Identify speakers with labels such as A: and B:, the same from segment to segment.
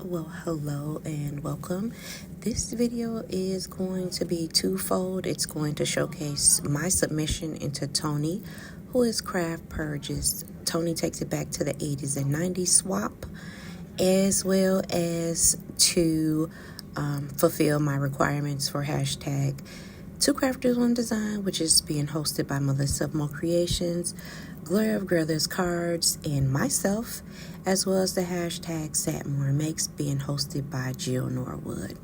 A: Well, hello and welcome. This video is going to be twofold. It's going to showcase my submission into Toni, who is Craft Purges. Toni takes it back to the 80s and 90s swap, as well as to fulfill my requirements for hashtag Two Crafters One Design, which is being hosted by Melissa of Mo Creations, Gloria of Grillers Cards, and myself, as well as the hashtag Satmore Makes, being hosted by Jill Norwood.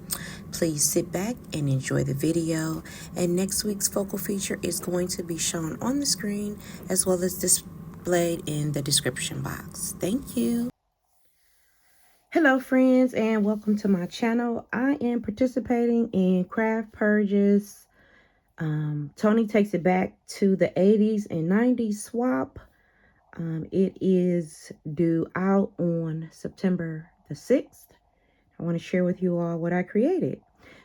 A: Please sit back and enjoy the video, and next week's focal feature is going to be shown on the screen as well as displayed in the description box. Thank you. Hello friends, and welcome to my channel. I am participating in Craft Purges. Toni takes it back to the 80s and 90s swap. It is due out on September the 6th. I want to share with you all what I created.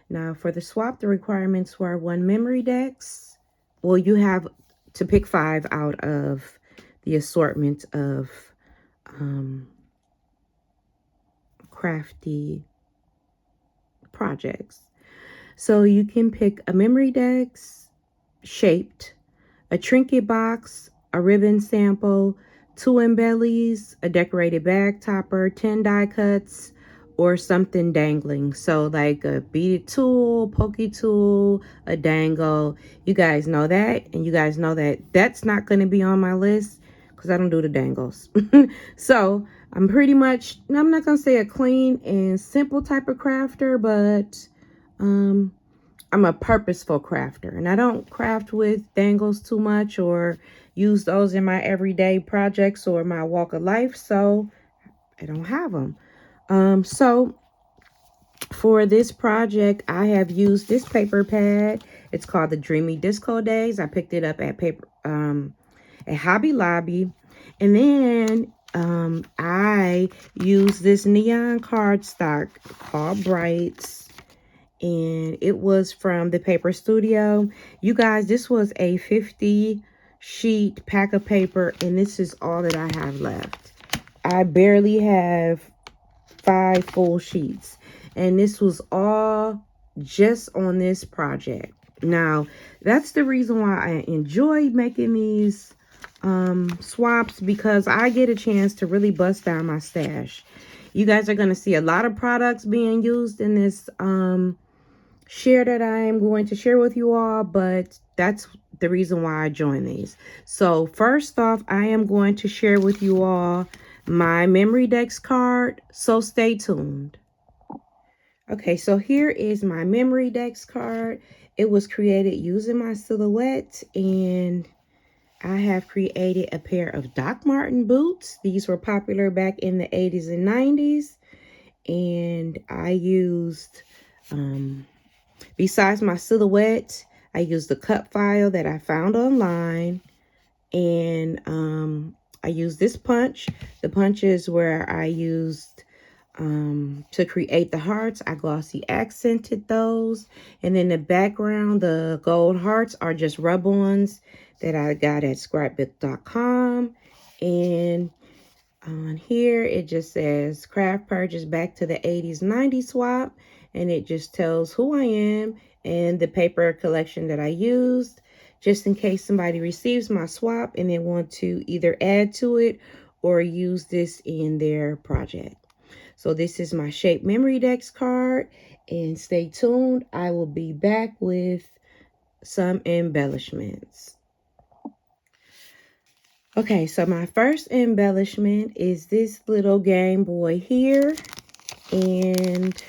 A: Now, for the swap, the requirements were 1 memory decks. Well, you have to pick 5 out of the assortment of crafty projects. So you can pick a memory decks shaped, a trinket box, a ribbon sample, 2 embellies, a decorated bag topper, 10 die cuts, or something dangling. So like a beaded tool, pokey tool, a dangle. You guys know that, and you guys know that that's not going to be on my list because I don't do the dangles. So I'm pretty much, I'm not going to say a clean and simple type of crafter, but I'm a purposeful crafter, and I don't craft with dangles too much or use those in my everyday projects or my walk of life, so I don't have them. So for this project, I have used this paper pad. It's called the Dreamy Disco Days. I picked it up at Hobby Lobby, and then I used this neon cardstock called Brights. And it was from the Paper Studio. You guys, this was a 50 sheet pack of paper, and this is all that I have left. I barely have 5 full sheets, and this was all just on this project. Now, that's the reason why I enjoy making these swaps, because I get a chance to really bust down my stash. You guys are going to see a lot of products being used in this share that I am going to share with you all, but that's the reason why I joined these. So first off, I am going to share with you all my memory decks card, so stay tuned. Okay, so here is my memory decks card. It was created using my silhouette, and I have created a pair of Doc Marten boots. These were popular back in the 80s and 90s, and I used besides my silhouette, I used the cut file that I found online, and I used this punch. The punch is where I used to create the hearts. I glossy accented those, and then the background, the gold hearts, are just rub-ons that I got at scrapbook.com. And on here, it just says Craft Purges back to the 80s, 90s swap. And it just tells who I am and the paper collection that I used, just in case somebody receives my swap and they want to either add to it or use this in their project. So this is my Shape Memory Decks card. And stay tuned. I will be back with some embellishments. Okay, so my first embellishment is this little Game Boy here, and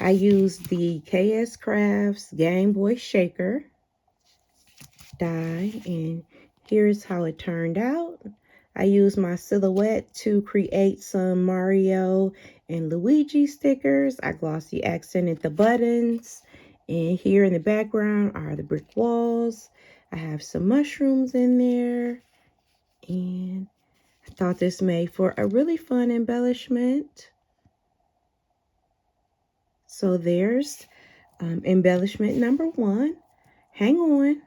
A: I used the KS Crafts Game Boy Shaker die, and here's how it turned out. I used my silhouette to create some Mario and Luigi stickers. I glossy accented the buttons, and here in the background are the brick walls. I have some mushrooms in there, and I thought this made for a really fun embellishment. So there's embellishment number 1. Hang on.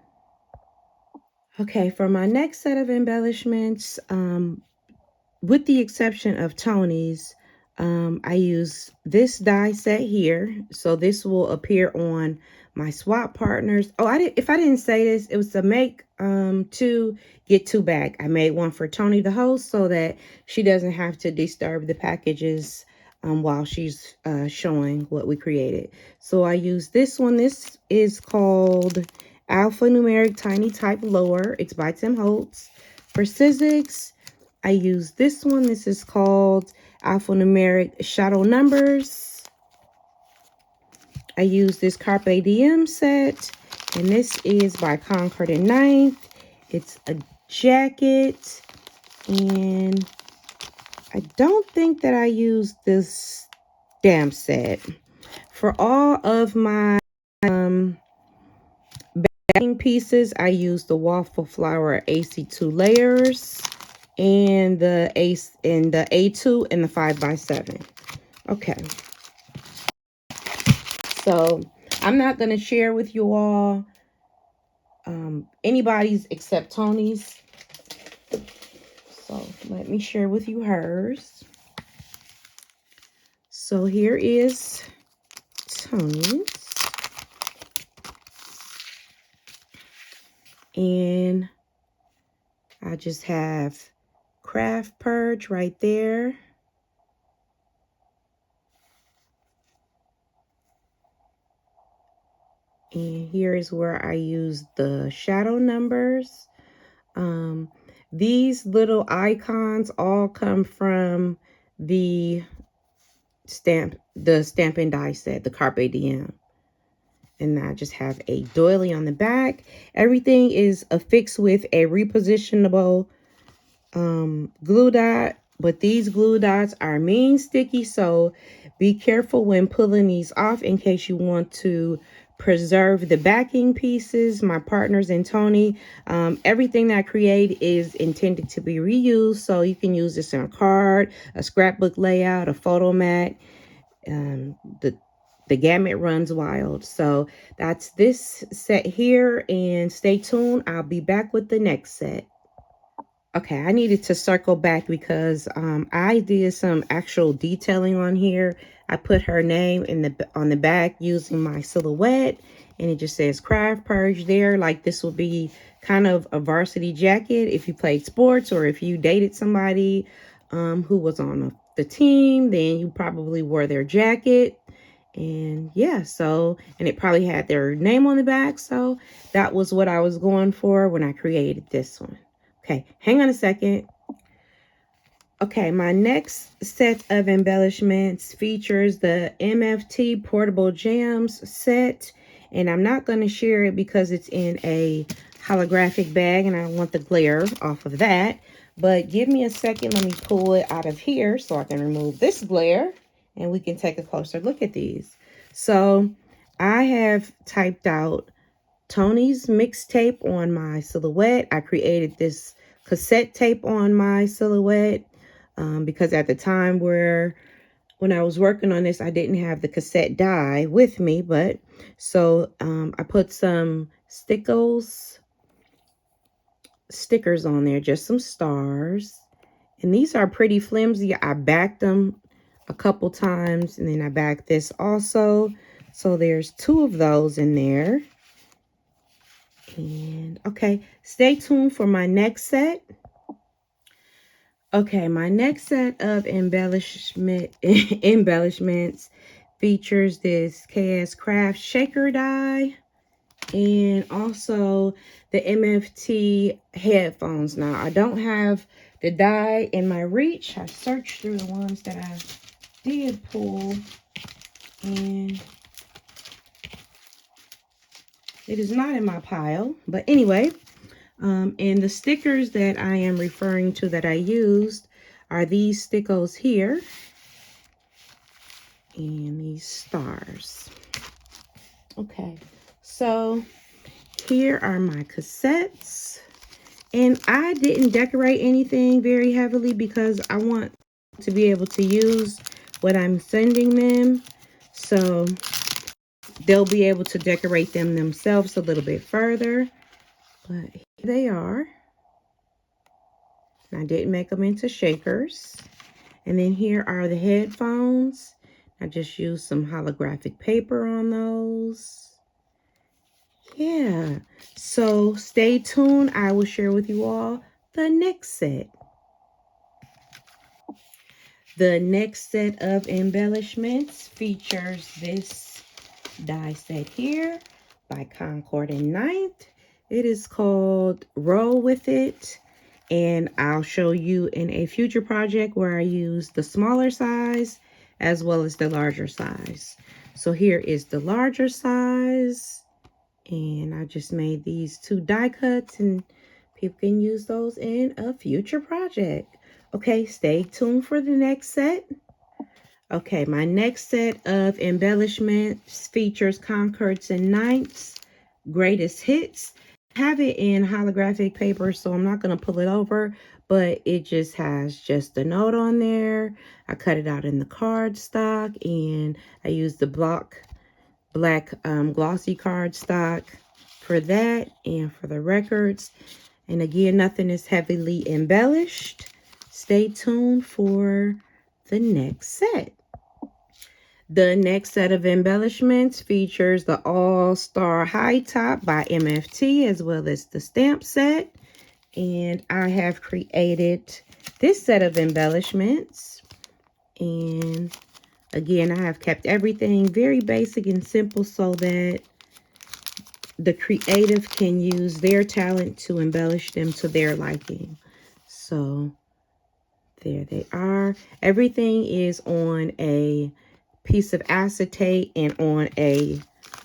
A: Okay, for my next set of embellishments, with the exception of Toni's, I use this die set here. So this will appear on my swap partners. Oh, if I didn't say this, it was to make two, get two back. I made one for Toni, the host, so that she doesn't have to disturb the packages while she's showing what we created. So I use this one. This is called Alphanumeric Tiny Type Lower. It's by Tim Holtz. For Sizzix, I use this one. This is called Alphanumeric Shadow Numbers. I use this Carpe Diem set, and this is by Concord and Ninth. It's a jacket, and I don't think that I used this stamp set. For all of my backing pieces, I use the Waffle Flower AC2 layers and the A2 and the 5x7. Okay. So I'm not going to share with you all anybody's except Toni's. So let me share with you hers. So here is Toni's. And I just have Craft Purge right there. And here is where I use the shadow numbers. These little icons all come from the Stampin' Die set, the Carpe Diem. And I just have a doily on the back. Everything is affixed with a repositionable glue dot, but these glue dots are mean sticky, so be careful when pulling these off in case you want to preserve the backing pieces. My partners and Toni, everything that I create is intended to be reused, so you can use this in a card, a scrapbook layout, a photo mat. The gamut runs wild. So that's this set here, and stay tuned. I'll be back with the next set. Okay, I needed to circle back because I did some actual detailing on here. I put her name on the back using my silhouette, and it just says Craft Purge there. Like this would be kind of a varsity jacket if you played sports, or if you dated somebody who was on the team, then you probably wore their jacket. And yeah, so, and it probably had their name on the back. So that was what I was going for when I created this one. Okay, hang on a second. Okay, my next set of embellishments features the MFT Portable Jams set. And I'm not going to share it because it's in a holographic bag and I don't want the glare off of that. But give me a second. Let me pull it out of here so I can remove this glare and we can take a closer look at these. So I have typed out Toni's mixtape on my silhouette. I created this cassette tape on my silhouette because at the time when I was working on this, I didn't have the cassette die with me, but so I put some stickers on there, just some stars. And these are pretty flimsy. I backed them a couple times, and then I backed this also. So there's two of those in there. And okay, stay tuned for my next set. Okay, my next set of embellishments features this KS Craft shaker die and also the MFT headphones. Now, I don't have the die in my reach. I searched through the ones that I did pull, and it is not in my pile. But anyway, and the stickers that I am referring to that I used are these stickers here and these stars. Okay, so here are my cassettes, and I didn't decorate anything very heavily because I want to be able to use what I'm sending them, so they'll be able to decorate them themselves a little bit further. But here they are. I didn't make them into shakers. And then here are the headphones. I just used some holographic paper on those. Yeah, so stay tuned. I will share with you all the next set. The next set of embellishments features this die set here by Concord and Ninth. It is called Roll With It, and I'll show you in a future project where I use the smaller size as well as the larger size. So here is the larger size, and I just made these 2 die cuts, and people can use those in a future project. Okay, stay tuned for the next set. Okay, my next set of embellishments features Concords and Ninths Greatest Hits. I have it in holographic paper, so I'm not going to pull it over, but it just has just a note on there. I cut it out in the cardstock, and I used the black glossy cardstock for that and for the records. And again, nothing is heavily embellished. Stay tuned for the next set. The next set of embellishments features the All-Star High Top by MFT, as well as the stamp set. And I have created this set of embellishments. And again, I have kept everything very basic and simple so that the creative can use their talent to embellish them to their liking. So there they are. Everything is on a piece of acetate and on a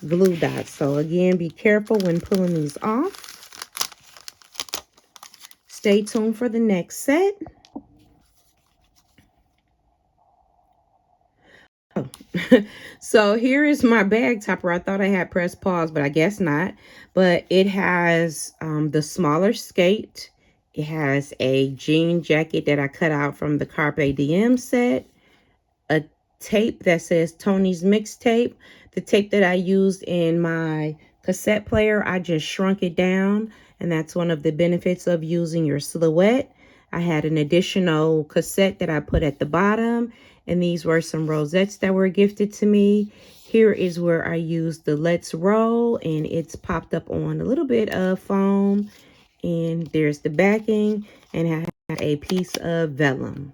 A: glue dot. So again, be careful when pulling these off. Stay tuned for the next set. Oh. So here is my bag topper. I thought I had pressed pause, but I guess not. But it has the smaller skate. It has a jean jacket that I cut out from the Carpe Diem set. A tape that says Toni's mixtape. The tape that I used in my cassette player, I just shrunk it down, and that's one of the benefits of using your silhouette. I had an additional cassette that I put at the bottom, and these were some rosettes that were gifted to me. Here is where I used the Let's Roll, and it's popped up on a little bit of foam. And there's the backing, and I have a piece of vellum.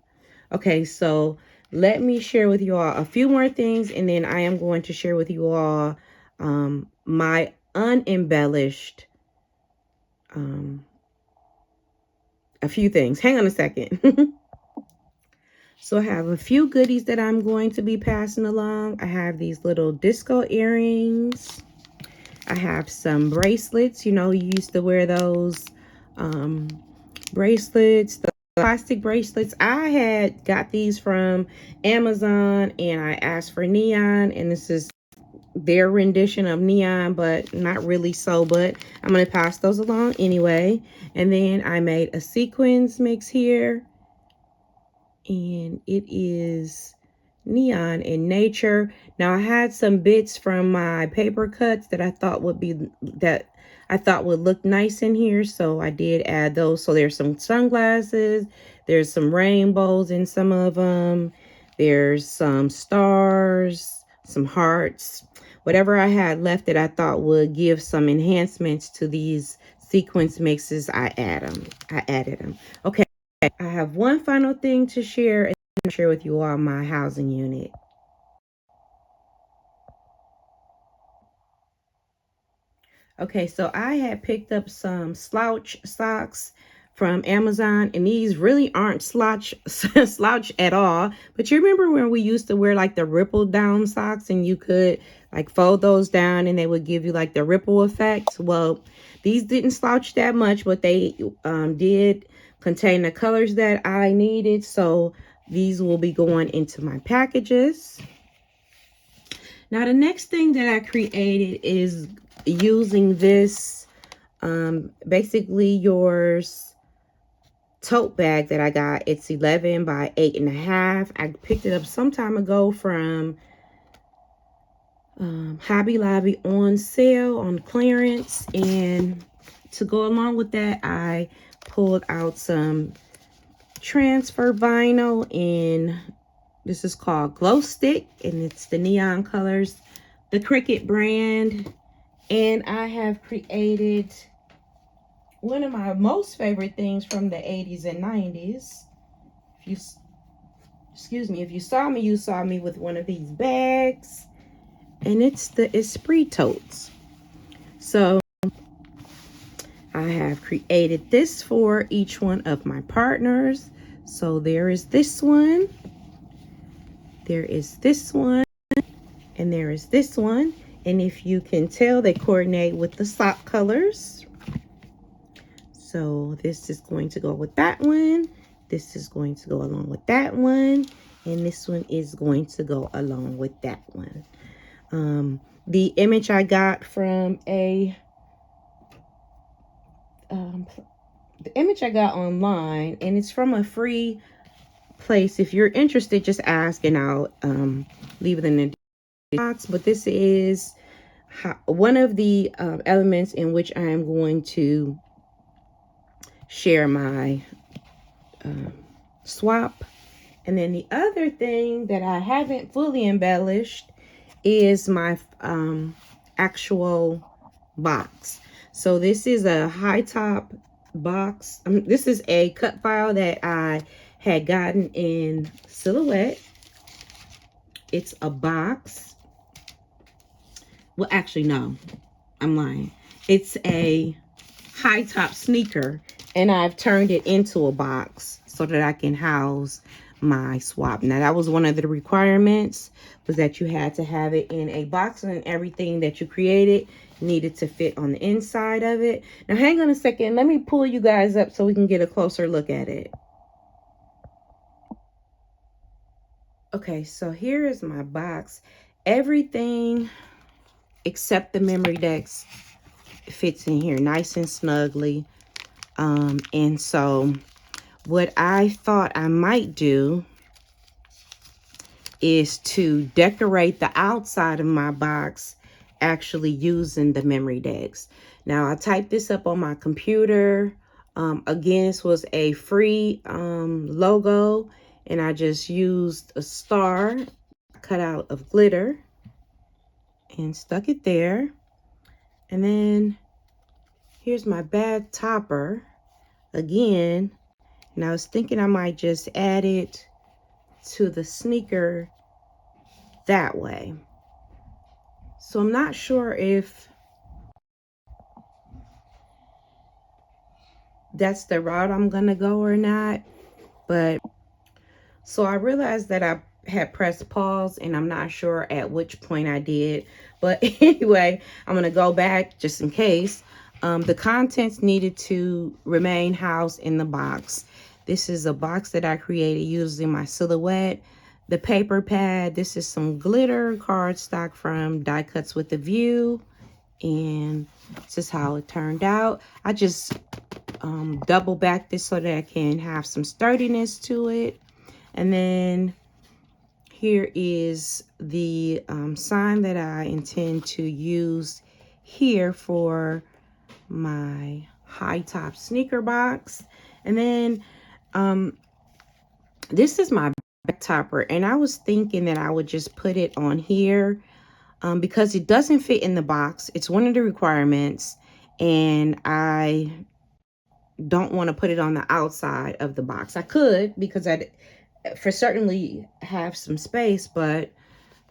A: Okay, so let me share with you all a few more things, and then I am going to share with you all my unembellished a few things. Hang on a second. So I have a few goodies that I'm going to be passing along. I have these little disco earrings. I have some bracelets. You know, you used to wear those bracelets, the plastic bracelets. I had got these from Amazon, and I asked for neon, and this is their rendition of neon, but not really so, but I'm going to pass those along anyway. And then I made a sequins mix here, and it is neon in nature. Now I had some bits from my paper cuts that I thought would look nice in here, so I did add those. So there's some sunglasses, there's some rainbows in some of them, there's some stars, some hearts, whatever I had left that I thought would give some enhancements to these sequence mixes. I added them. Okay, I have one final thing to share, and share with you all my housing unit. Okay, so I had picked up some slouch socks from Amazon, and these really aren't slouch at all. But you remember when we used to wear like the ripple down socks, and you could like fold those down and they would give you like the ripple effect? Well, these didn't slouch that much, but they did contain the colors that I needed. So these will be going into my packages. Now, the next thing that I created is using this Basically Yours tote bag that I got. It's 11 by 8.5. I picked it up some time ago from Hobby Lobby on sale, on clearance. And to go along with that, I pulled out some transfer vinyl, and this is called Glow Stick, and it's the neon colors, the Cricut brand. And I have created one of my most favorite things from the 80s and 90s. If you, excuse me, if you saw me with one of these bags, and it's the Esprit totes. So I have created this for each one of my partners. So there is this one, there is this one, and there is this one. And if you can tell, they coordinate with the sock colors. So this is going to go with that one. This is going to go along with that one. And this one is going to go along with that one. The image I got from the image I got online, and it's from a free place. If you're interested, just ask and I'll leave it in the box. But this is one of the elements in which I am going to share my swap. And then the other thing that I haven't fully embellished is my actual box. So this is a high top box. This is a cut file that I had gotten in Silhouette. It's a box. Well, actually, no, I'm lying. It's a high top sneaker, and I've turned it into a box so that I can house my swap. Now, that was one of the requirements, was that you had to have it in a box, and everything that you created needed to fit on the inside of it. Now, hang on a second. Let me pull you guys up so we can get a closer look at it. Okay, so here is my box. Everything except the memory decks fits in here nice and snugly. And so what I thought I might do is to decorate the outside of my box actually using the memory decks. Now, I typed this up on my computer. Again, this was a free logo, and I just used a star cut out of glitter and stuck it there. And then here's my bag topper again. And I was thinking I might just add it to the sneaker that way. So I'm not sure if that's the route I'm gonna go or not, but so I realized that I had pressed pause, and I'm not sure at which point I did, but anyway, I'm gonna go back just in case. The contents needed to remain housed in the box. This is a box that I created using my Silhouette, the paper pad. This is some glitter cardstock from Die Cuts with a View, and this is how it turned out. I just double back this so that I can have some sturdiness to it. And then here is the sign that I intend to use here for my high top sneaker box. And then this is my back topper, and I was thinking that I would just put it on here because it doesn't fit in the box. It's one of the requirements, and I don't want to put it on the outside of the box. I could, because I for certainly have some space, but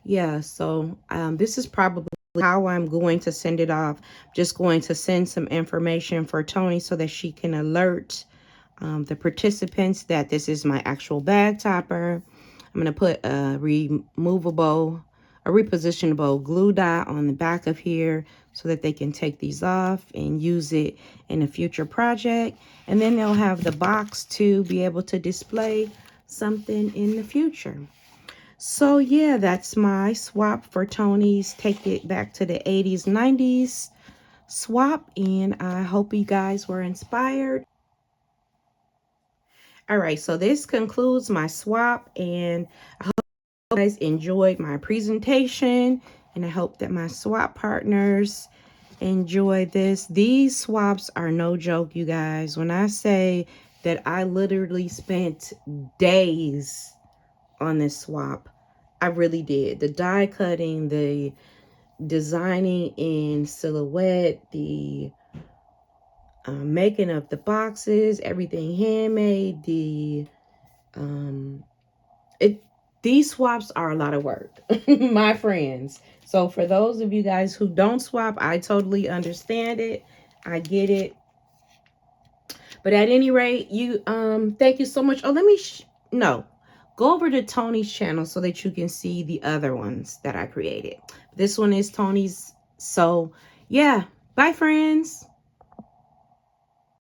A: yeah, so this is probably how I'm going to send it off. Just going to send some information for Toni so that she can alert the participants that this is my actual bag topper. I'm going to put a repositionable glue dot on the back of here so that they can take these off and use it in a future project. And then they'll have the box to be able to display something in the future. So yeah, that's my swap for Toni's Take It Back to the 80s, 90s swap. And I hope you guys were inspired. All right, so this concludes my swap, and I hope you guys enjoyed my presentation, and I hope that my swap partners enjoy this. These swaps are no joke, you guys. When I say that I literally spent days on this swap. I really did. The die cutting, the designing in silhouette, the making of the boxes, everything handmade. These swaps are a lot of work, my friends. So for those of you guys who don't swap, I totally understand it. I get it. But at any rate, you thank you so much. Oh, let me no. Go over to Toni's channel so that you can see the other ones that I created. This one is Toni's. So, yeah. Bye, friends.